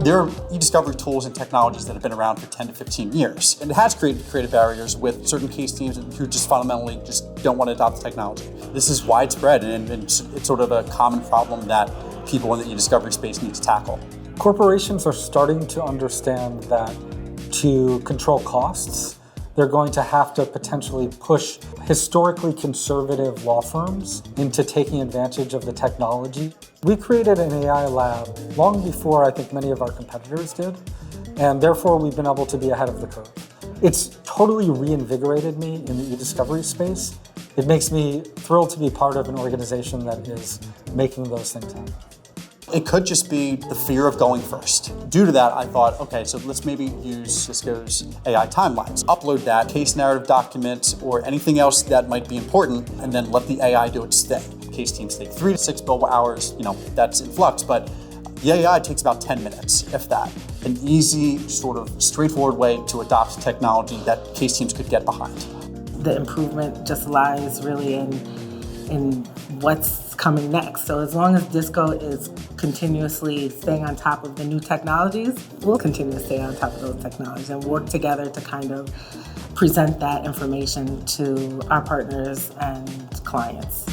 There are e-discovery tools and technologies that have been around for 10 to 15 years. And it has created barriers with certain case teams who just fundamentally just don't want to adopt the technology. This is widespread, and it's sort of a common problem that people in the e-discovery space need to tackle. Corporations are starting to understand that to control costs, they're going to have to potentially push historically conservative law firms into taking advantage of the technology. We created an AI lab long before I think many of our competitors did, and therefore we've been able to be ahead of the curve. It's totally reinvigorated me in the e-discovery space. It makes me thrilled to be part of an organization that is making those things happen. It could just be the fear of going first. Due to that, I thought, okay, so let's maybe use Cisco's AI timelines. Upload that case narrative document or anything else that might be important, and then let the AI do its thing. Case teams take 3 to 6 billable hours, that's in flux, but the AI takes about 10 minutes, if that. An easy, sort of straightforward way to adopt technology that case teams could get behind. The improvement just lies really in what's coming next. So as long as Disco is continuously staying on top of the new technologies, we'll continue to stay on top of those technologies and work together to kind of present that information to our partners and clients.